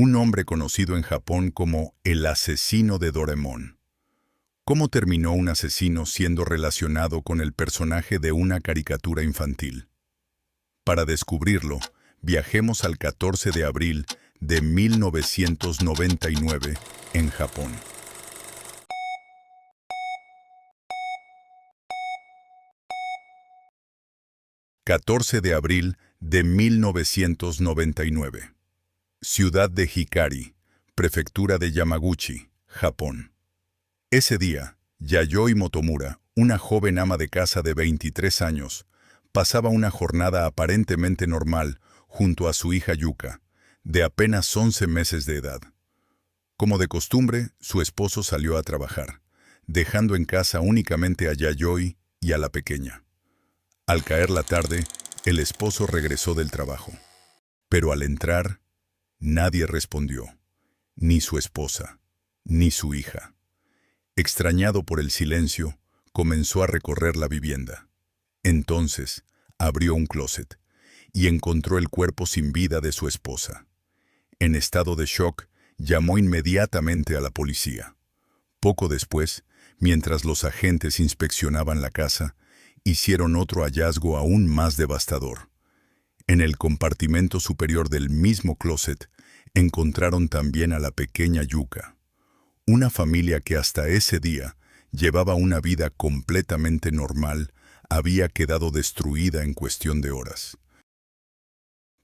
un hombre conocido en Japón como el asesino de Doraemon. ¿Cómo terminó un asesino siendo relacionado con el personaje de una caricatura infantil? Para descubrirlo, viajemos al 14 de abril de 1999 en Japón. 14 de abril de 1999. Ciudad de Hikari, prefectura de Yamaguchi, Japón. Ese día, Yayoi Motomura, una joven ama de casa de 23 años, pasaba una jornada aparentemente normal junto a su hija Yuka, de apenas 11 meses de edad. Como de costumbre, su esposo salió a trabajar, dejando en casa únicamente a Yayoi y a la pequeña. Al caer la tarde, el esposo regresó del trabajo. Pero al entrar, nadie respondió, ni su esposa, ni su hija. Extrañado por el silencio, comenzó a recorrer la vivienda. Entonces, abrió un closet y encontró el cuerpo sin vida de su esposa. En estado de shock, llamó inmediatamente a la policía. Poco después, mientras los agentes inspeccionaban la casa, hicieron otro hallazgo aún más devastador. En el compartimento superior del mismo closet, encontraron también a la pequeña Yuka. Una familia que hasta ese día llevaba una vida completamente normal, había quedado destruida en cuestión de horas.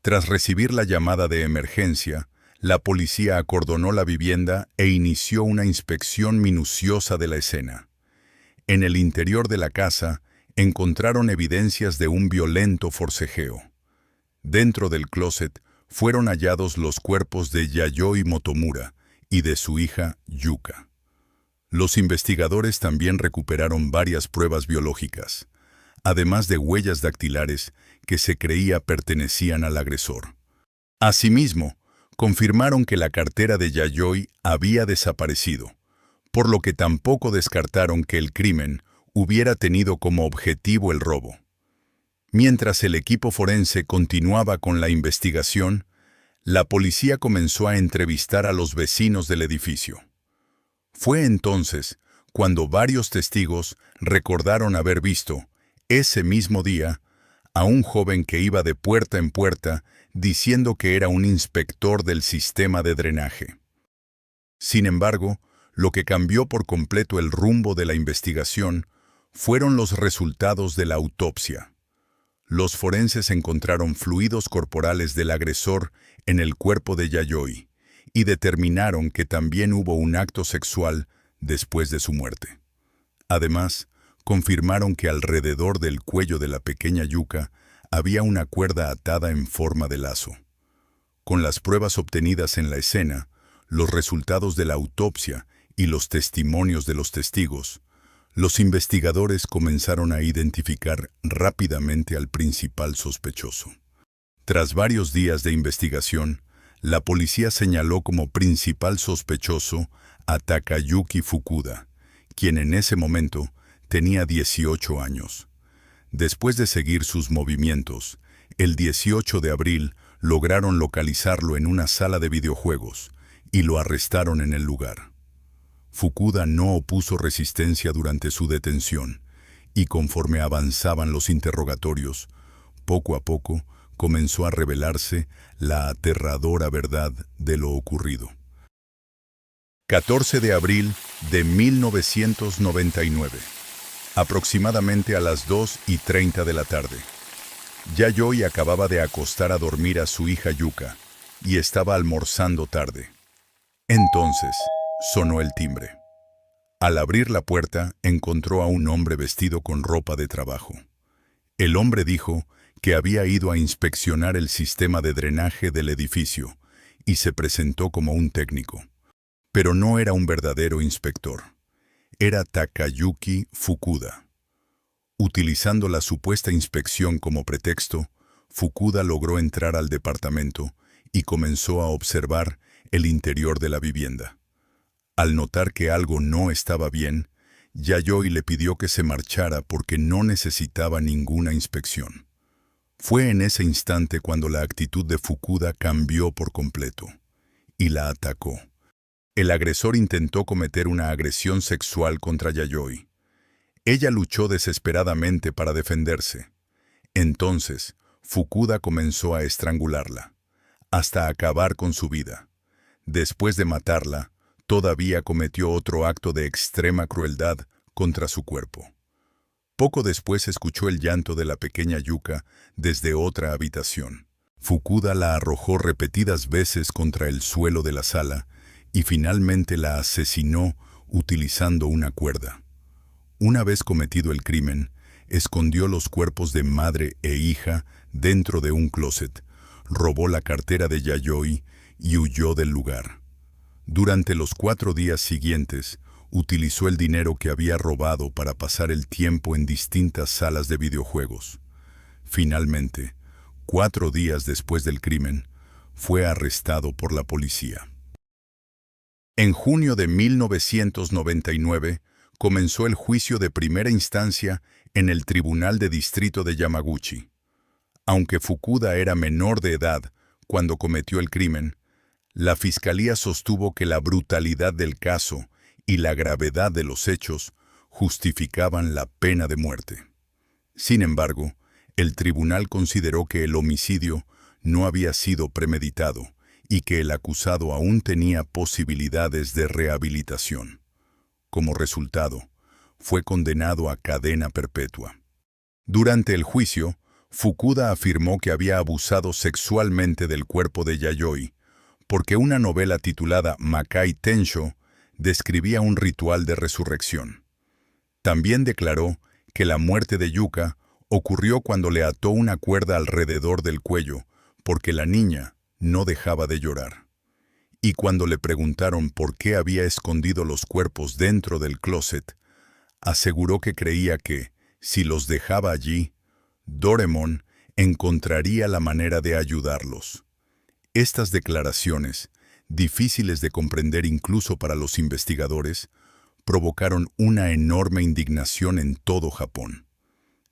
Tras recibir la llamada de emergencia, la policía acordonó la vivienda e inició una inspección minuciosa de la escena. En el interior de la casa, encontraron evidencias de un violento forcejeo. Dentro del closet fueron hallados los cuerpos de Yayoi Motomura y de su hija Yuka. Los investigadores también recuperaron varias pruebas biológicas, además de huellas dactilares que se creía pertenecían al agresor. Asimismo, confirmaron que la cartera de Yayoi había desaparecido, por lo que tampoco descartaron que el crimen hubiera tenido como objetivo el robo. Mientras el equipo forense continuaba con la investigación, la policía comenzó a entrevistar a los vecinos del edificio. Fue entonces cuando varios testigos recordaron haber visto, ese mismo día, a un joven que iba de puerta en puerta diciendo que era un inspector del sistema de drenaje. Sin embargo, lo que cambió por completo el rumbo de la investigación fueron los resultados de la autopsia. Los forenses encontraron fluidos corporales del agresor en el cuerpo de Yayoi y determinaron que también hubo un acto sexual después de su muerte. Además, confirmaron que alrededor del cuello de la pequeña Yuka había una cuerda atada en forma de lazo. Con las pruebas obtenidas en la escena, los resultados de la autopsia y los testimonios de los testigos, los investigadores comenzaron a identificar rápidamente al principal sospechoso. Tras varios días de investigación, la policía señaló como principal sospechoso a Takayuki Fukuda, quien en ese momento tenía 18 años. Después de seguir sus movimientos, el 18 de abril lograron localizarlo en una sala de videojuegos y lo arrestaron en el lugar. Fukuda no opuso resistencia durante su detención y conforme avanzaban los interrogatorios, poco a poco comenzó a revelarse la aterradora verdad de lo ocurrido. 14 de abril de 1999. Aproximadamente a las 2:30 de la tarde. Yayoi acababa de acostar a dormir a su hija Yuka y estaba almorzando tarde. Entonces, sonó el timbre. Al abrir la puerta, encontró a un hombre vestido con ropa de trabajo. El hombre dijo que había ido a inspeccionar el sistema de drenaje del edificio y se presentó como un técnico. Pero no era un verdadero inspector. Era Takayuki Fukuda. Utilizando la supuesta inspección como pretexto, Fukuda logró entrar al departamento y comenzó a observar el interior de la vivienda. Al notar que algo no estaba bien, Yayoi le pidió que se marchara porque no necesitaba ninguna inspección. Fue en ese instante cuando la actitud de Fukuda cambió por completo. y la atacó. El agresor intentó cometer una agresión sexual contra Yayoi. Ella luchó desesperadamente para defenderse. Entonces, Fukuda comenzó a estrangularla, hasta acabar con su vida. Después de matarla, todavía cometió otro acto de extrema crueldad contra su cuerpo. Poco después escuchó el llanto de la pequeña Yuka desde otra habitación. Fukuda la arrojó repetidas veces contra el suelo de la sala y finalmente la asesinó utilizando una cuerda. Una vez cometido el crimen, escondió los cuerpos de madre e hija dentro de un closet, robó la cartera de Yayoi y huyó del lugar. Durante los 4 días siguientes, utilizó el dinero que había robado para pasar el tiempo en distintas salas de videojuegos. Finalmente, 4 días después del crimen, fue arrestado por la policía. En junio de 1999, comenzó el juicio de primera instancia en el Tribunal de Distrito de Yamaguchi. Aunque Fukuda era menor de edad cuando cometió el crimen, la fiscalía sostuvo que la brutalidad del caso y la gravedad de los hechos justificaban la pena de muerte. Sin embargo, el tribunal consideró que el homicidio no había sido premeditado y que el acusado aún tenía posibilidades de rehabilitación. Como resultado, fue condenado a cadena perpetua. Durante el juicio, Fukuda afirmó que había abusado sexualmente del cuerpo de Yayoi, porque una novela titulada Makai Tensho describía un ritual de resurrección. También declaró que la muerte de Yuka ocurrió cuando le ató una cuerda alrededor del cuello, porque la niña no dejaba de llorar. Y cuando le preguntaron por qué había escondido los cuerpos dentro del closet, aseguró que creía que, si los dejaba allí, Doraemon encontraría la manera de ayudarlos. Estas declaraciones, difíciles de comprender incluso para los investigadores, provocaron una enorme indignación en todo Japón.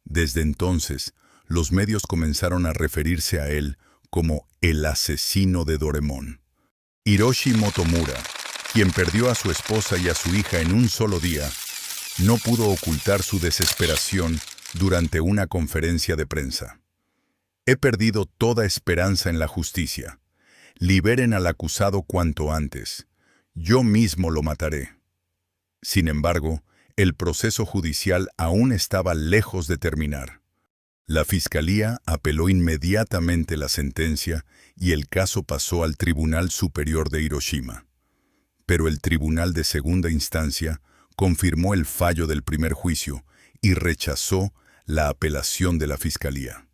Desde entonces, los medios comenzaron a referirse a él como el asesino de Doraemon. Hiroshi Motomura, quien perdió a su esposa y a su hija en un solo día, no pudo ocultar su desesperación durante una conferencia de prensa. He perdido toda esperanza en la justicia. Liberen al acusado cuanto antes. Yo mismo lo mataré. Sin embargo, el proceso judicial aún estaba lejos de terminar. La fiscalía apeló inmediatamente la sentencia y el caso pasó al Tribunal Superior de Hiroshima. Pero el Tribunal de Segunda Instancia confirmó el fallo del primer juicio y rechazó la apelación de la fiscalía.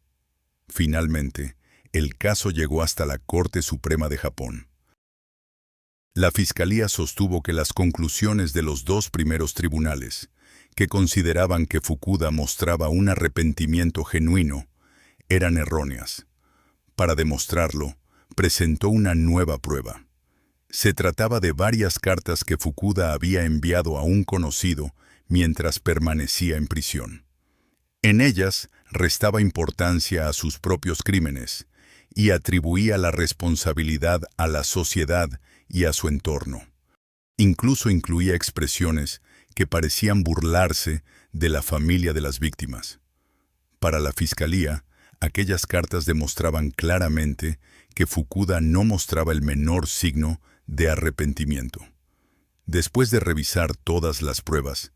Finalmente, el caso llegó hasta la Corte Suprema de Japón. La fiscalía sostuvo que las conclusiones de los 2 primeros tribunales, que consideraban que Fukuda mostraba un arrepentimiento genuino, eran erróneas. Para demostrarlo, presentó una nueva prueba. Se trataba de varias cartas que Fukuda había enviado a un conocido mientras permanecía en prisión. En ellas restaba importancia a sus propios crímenes y atribuía la responsabilidad a la sociedad y a su entorno. Incluso incluía expresiones que parecían burlarse de la familia de las víctimas. Para la fiscalía, aquellas cartas demostraban claramente que Fukuda no mostraba el menor signo de arrepentimiento. Después de revisar todas las pruebas,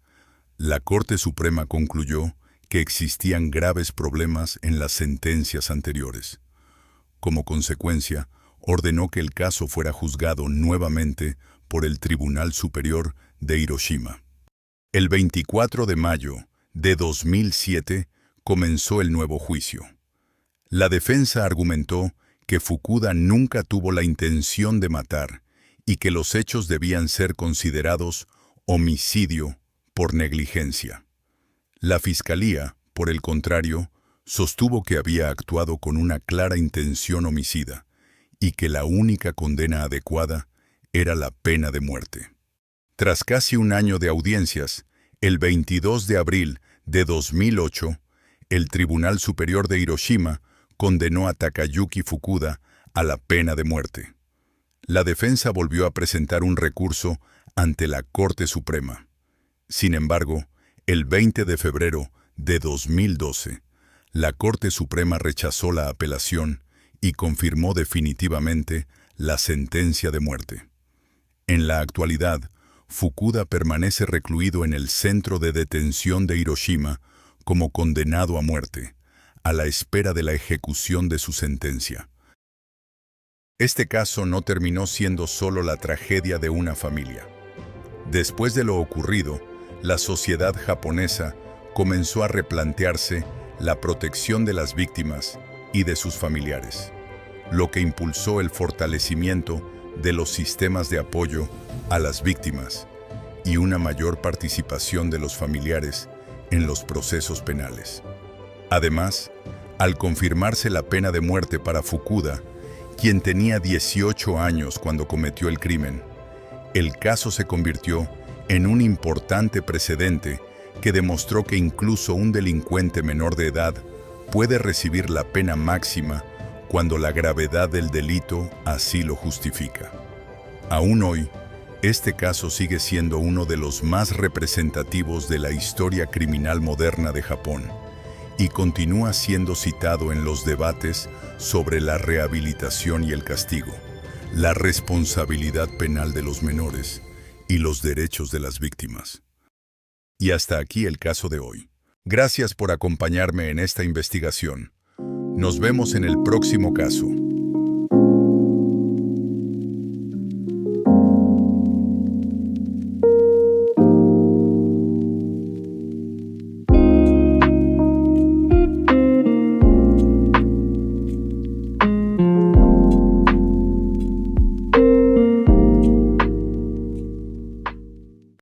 la Corte Suprema concluyó que existían graves problemas en las sentencias anteriores. Como consecuencia, ordenó que el caso fuera juzgado nuevamente por el Tribunal Superior de Hiroshima. El 24 de mayo de 2007 comenzó el nuevo juicio. La defensa argumentó que Fukuda nunca tuvo la intención de matar y que los hechos debían ser considerados homicidio por negligencia. La fiscalía, por el contrario, sostuvo que había actuado con una clara intención homicida y que la única condena adecuada era la pena de muerte. Tras casi un año de audiencias, el 22 de abril de 2008, el Tribunal Superior de Hiroshima condenó a Takayuki Fukuda a la pena de muerte. La defensa volvió a presentar un recurso ante la Corte Suprema. Sin embargo, el 20 de febrero de 2012, la Corte Suprema rechazó la apelación y confirmó definitivamente la sentencia de muerte. En la actualidad, Fukuda permanece recluido en el centro de detención de Hiroshima como condenado a muerte, a la espera de la ejecución de su sentencia. Este caso no terminó siendo solo la tragedia de una familia. Después de lo ocurrido, la sociedad japonesa comenzó a replantearse la protección de las víctimas y de sus familiares, lo que impulsó el fortalecimiento de los sistemas de apoyo a las víctimas y una mayor participación de los familiares en los procesos penales. Además, al confirmarse la pena de muerte para Fukuda, quien tenía 18 años cuando cometió el crimen, el caso se convirtió en un importante precedente que demostró que incluso un delincuente menor de edad puede recibir la pena máxima cuando la gravedad del delito así lo justifica. Aún hoy, este caso sigue siendo uno de los más representativos de la historia criminal moderna de Japón y continúa siendo citado en los debates sobre la rehabilitación y el castigo, la responsabilidad penal de los menores y los derechos de las víctimas. Y hasta aquí el caso de hoy. Gracias por acompañarme en esta investigación. Nos vemos en el próximo caso.